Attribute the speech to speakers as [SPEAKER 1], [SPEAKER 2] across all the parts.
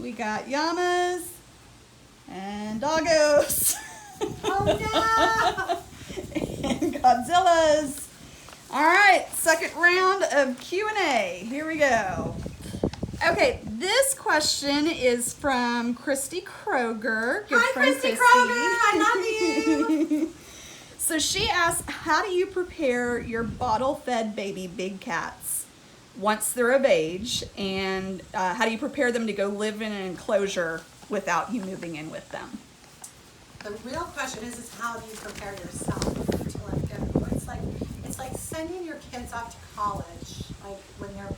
[SPEAKER 1] We got llamas and doggos.
[SPEAKER 2] Oh no!
[SPEAKER 1] And Godzillas. All right, second round of Q&A. Here we go. Okay, this question is from Christy Kroger. Good
[SPEAKER 2] Hi,
[SPEAKER 1] friend
[SPEAKER 2] Christy Kroger. I love you.
[SPEAKER 1] So she asks, how do you prepare your bottle-fed baby big cats once they're of age, and how do you prepare them to go live in an enclosure without you moving in with them?
[SPEAKER 2] The real question is how do you prepare yourself to let go? It's like sending your kids off to college, like when they're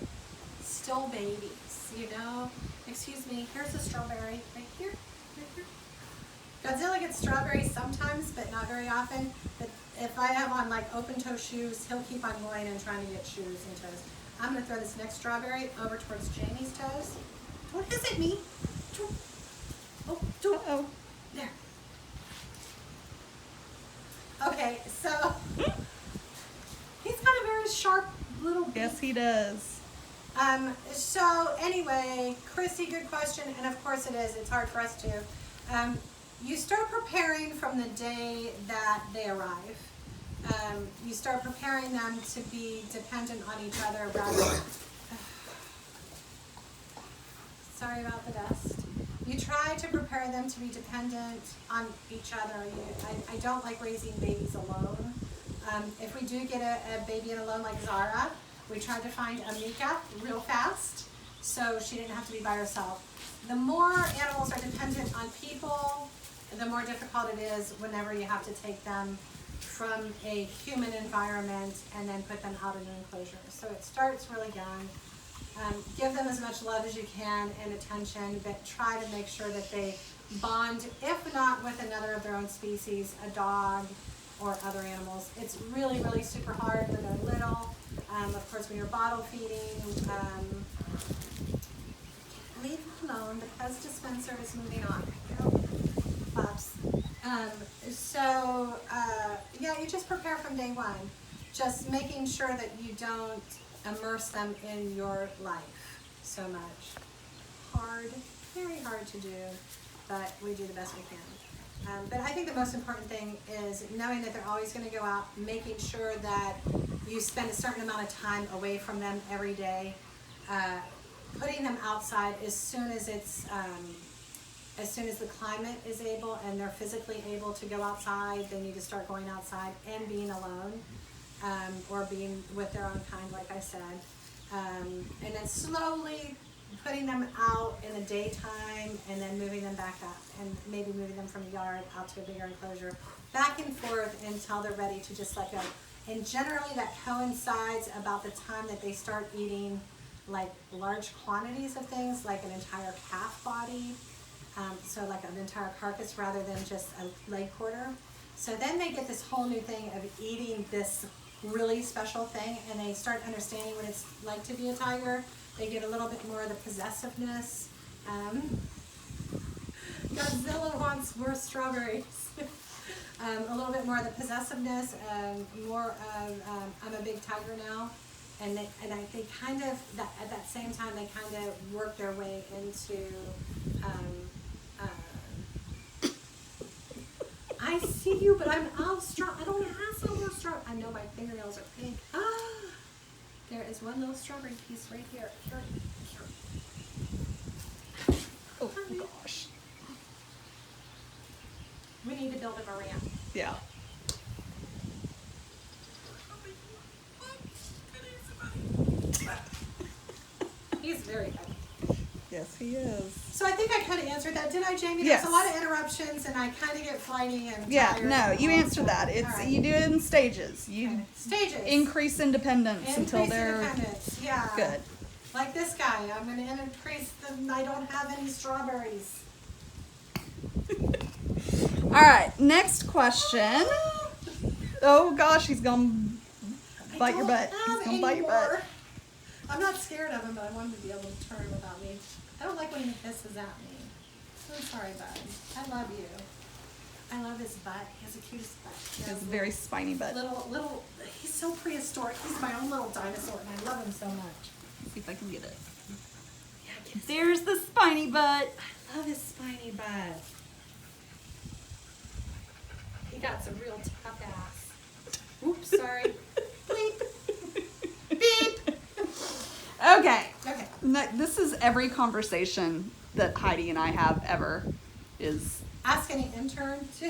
[SPEAKER 2] still babies, you know? Excuse me, here's a strawberry right here, right here. Godzilla gets strawberries sometimes, but not very often. But if I have on like open toe shoes, he'll keep on going and trying to get shoes and toes. I'm gonna throw this next strawberry over towards Jamie's toes. Don't hit me. Oh,
[SPEAKER 1] Uh-oh.
[SPEAKER 2] there. Okay, so he's got a very sharp little beak.
[SPEAKER 1] Yes, he does.
[SPEAKER 2] So anyway, Chrissy, good question, and of course it is. It's hard for us to. You start preparing from the day that they arrive. You start preparing them to be dependent on each other rather. Sorry about the dust. You try to prepare them to be dependent on each other. I don't like raising babies alone. If we do get a baby in alone like Zara, we tried to find Amika real fast, so she didn't have to be by herself. The more animals are dependent on people, the more difficult it is whenever you have to take them from a human environment and then put them out in an enclosure. So it starts really young. Give them as much love as you can and attention, but try to make sure that they bond, if not with another of their own species, a dog or other animals. It's really, really super hard when they're little. Of course, when you're bottle feeding, leave them alone. The Pez dispenser is moving on. Pops. Yeah, you just prepare from day one. Just making sure that you don't immerse them in your life so much. Hard, very hard to do, but we do the best we can. But I think the most important thing is knowing that they're always going to go out, making sure that you spend a certain amount of time away from them every day, putting them outside as soon as the climate is able and they're physically able to go outside. They need to start going outside and being alone, or being with their own kind, like I said. And then slowly putting them out in the daytime and then moving them back up and maybe moving them from the yard out to a bigger enclosure, back and forth until they're ready to just let go. And generally that coincides about the time that they start eating like large quantities of things, like an entire calf body, so like an entire carcass rather than just a leg quarter. So then they get this whole new thing of eating this really special thing, and they start understanding what it's like to be a tiger. They get a little bit more of the possessiveness. Godzilla wants more strawberries. A little bit more of the possessiveness, more of I'm a big tiger now, and they kind of at that same time they kind of work their way into. I see you, but I'm all strong. I don't have some more straw. I know my fingernails are pink. Ah, there is one little strawberry piece right here. Here.
[SPEAKER 1] Oh gosh.
[SPEAKER 2] We need to build him a ramp.
[SPEAKER 1] Yeah.
[SPEAKER 2] He's very happy.
[SPEAKER 1] Yes, he is.
[SPEAKER 2] So I think I kind of answered that, did I, Jamie?
[SPEAKER 1] Yes.
[SPEAKER 2] There's a lot of interruptions, and I kind of get flighty and
[SPEAKER 1] Yeah,
[SPEAKER 2] tired
[SPEAKER 1] no,
[SPEAKER 2] and
[SPEAKER 1] you
[SPEAKER 2] all
[SPEAKER 1] answered
[SPEAKER 2] stuff.
[SPEAKER 1] that. It's
[SPEAKER 2] All right.
[SPEAKER 1] you do it in stages. You
[SPEAKER 2] Okay. Stages.
[SPEAKER 1] increase independence until
[SPEAKER 2] Increase
[SPEAKER 1] they're
[SPEAKER 2] independence. Yeah.
[SPEAKER 1] good.
[SPEAKER 2] Like this guy, I'm going to increase the. I don't have any strawberries.
[SPEAKER 1] All right, next question. Oh gosh, he's gonna bite your butt. He's gonna bite your butt.
[SPEAKER 2] I'm not scared of him, but I want him to be able to turn without me. I don't like when he hisses at me. I'm sorry, bud. I love you. I love his butt. He has the cutest butt.
[SPEAKER 1] He has a very spiny butt.
[SPEAKER 2] Little, he's so prehistoric. He's my own little dinosaur, and I love him so much.
[SPEAKER 1] Let's see if I can get it.
[SPEAKER 2] Yeah,
[SPEAKER 1] There's the spiny butt.
[SPEAKER 2] I love his spiny butt. He got some real tough ass. Oops, sorry. Bleep. Beep.
[SPEAKER 1] Okay.
[SPEAKER 2] Okay.
[SPEAKER 1] This is every conversation that Heidi and I have ever is.
[SPEAKER 2] Ask any intern to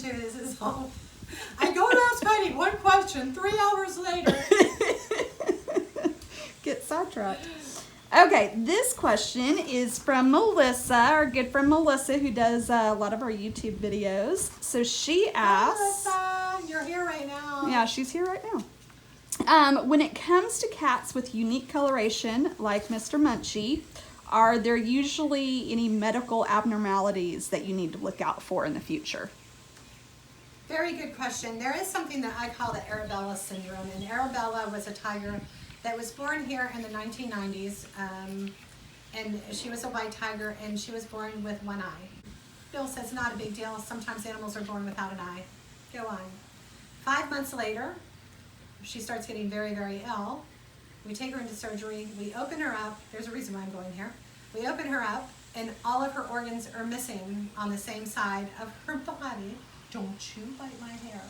[SPEAKER 2] his home. I go to ask Heidi one question 3 hours later.
[SPEAKER 1] Get sidetracked. Okay, this question is from Melissa, our good friend Melissa, who does a lot of our YouTube videos. So she asks,
[SPEAKER 2] Melissa, you're here right now.
[SPEAKER 1] yeah, she's here right now. When it comes to cats with unique coloration, like Mr. Munchie, are there usually any medical abnormalities that you need to look out for in the future?
[SPEAKER 2] Very good question. There is something that I call the Arabella syndrome, and Arabella was a tiger that was born here in the 1990s, and she was a white tiger, and she was born with one eye. Bill says not a big deal. Sometimes animals are born without an eye. Go on. 5 months later, she starts getting very, very ill. We take her into surgery. We open her up. There's a reason why I'm going here. We open her up, and all of her organs are missing on the same side of her body. Don't you bite my hair.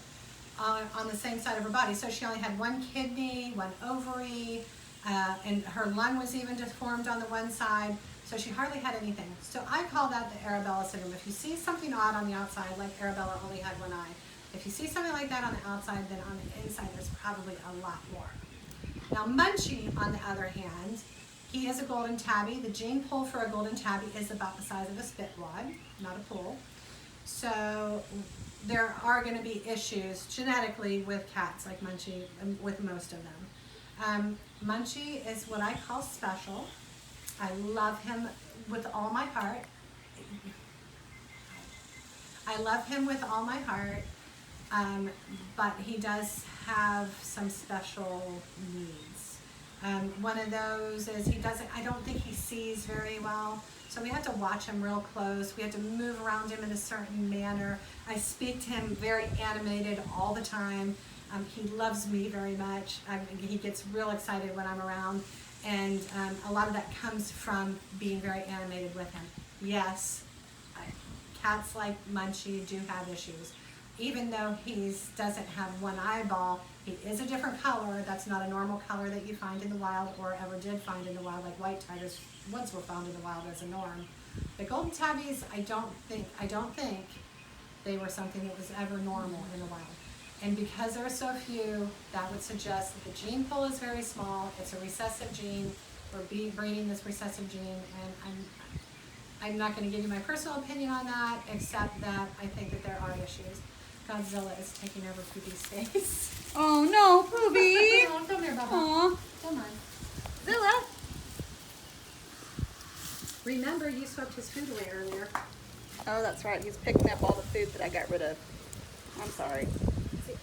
[SPEAKER 2] On the same side of her body. So she only had one kidney, one ovary, and her lung was even deformed on the one side. So she hardly had anything. So I call that the Arabella syndrome. If you see something odd on the outside, like Arabella only had one eye, if you see something like that on the outside, then on the inside there's probably a lot more. Now Munchie, on the other hand, he is a golden tabby. The gene pool for a golden tabby is about the size of a spit wad, not a pool. So there are going to be issues genetically with cats like Munchie, with most of them. Munchie is what I call special. I love him with all my heart. I love him with all my heart, but he does have some special needs. One of those is I don't think he sees very well. So we have to watch him real close. We have to move around him in a certain manner. I speak to him very animated all the time. He loves me very much. He gets real excited when I'm around. And a lot of that comes from being very animated with him. Yes, cats like Munchie do have issues. Even though he doesn't have one eyeball, he is a different color. That's not a normal color that you find in the wild or ever did find in the wild, like white tigers once were found in the wild as a norm. The golden tabbies, I don't think they were something that was ever normal in the wild. And because there are so few, that would suggest that the gene pool is very small. It's a recessive gene. We're breeding this recessive gene, and I'm not going to give you my personal opinion on that, except that I think that there are issues. Godzilla is taking over Poopy's space.
[SPEAKER 1] Oh no, Poopy!
[SPEAKER 2] Oh, come here, Bubba.
[SPEAKER 1] Aw.
[SPEAKER 2] Come on.
[SPEAKER 1] Zilla.
[SPEAKER 2] Remember, you swept his food away earlier.
[SPEAKER 1] Oh, that's right. He's picking up all the food that I got rid of. I'm sorry.
[SPEAKER 2] See.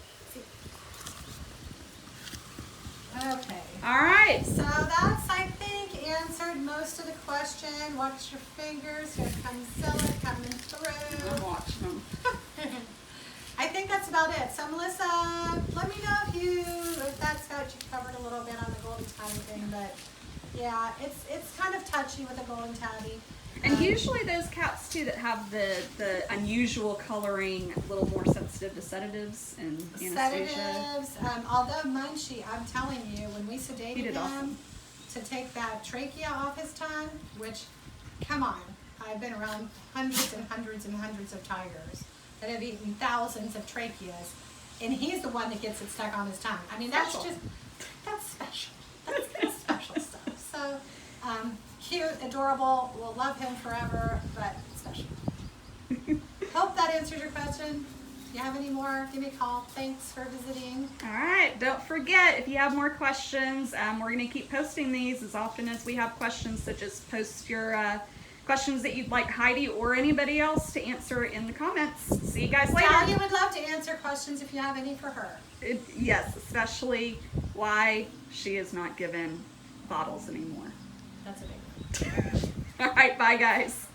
[SPEAKER 2] Okay.
[SPEAKER 1] All right.
[SPEAKER 2] So that's, I think, answered most of the question. Watch your fingers. Here comes Zilla coming through.
[SPEAKER 1] I'm watching them.
[SPEAKER 2] I think that's about it. So Melissa, let me know if that's got you covered a little bit on the golden tabby thing. But yeah, it's kind of touchy with a golden tabby.
[SPEAKER 1] And usually those cats too that have the unusual coloring, a little more sensitive to sedatives and anesthesia.
[SPEAKER 2] Sedatives. Although Munchie, I'm telling you, when we sedated him
[SPEAKER 1] awesome.
[SPEAKER 2] to take that trachea off his tongue, which, come on, I've been around hundreds and hundreds and hundreds of tigers that have eaten thousands of tracheas, and he's the one that gets it stuck on his tongue. I mean, that's
[SPEAKER 1] Special.
[SPEAKER 2] that's special. That's special stuff. So, cute, adorable, we'll love him forever, but special. Hope that answers your question. If you have any more, give me a call. Thanks for visiting.
[SPEAKER 1] All right. Don't forget, if you have more questions, we're going to keep posting these as often as we have questions. So just post your questions that you'd like Heidi or anybody else to answer in the comments. See you guys later.
[SPEAKER 2] Dahlia would love to answer questions if you have any for her.
[SPEAKER 1] Yes, especially why she is not given bottles anymore.
[SPEAKER 2] That's a big one.
[SPEAKER 1] All right. Bye, guys.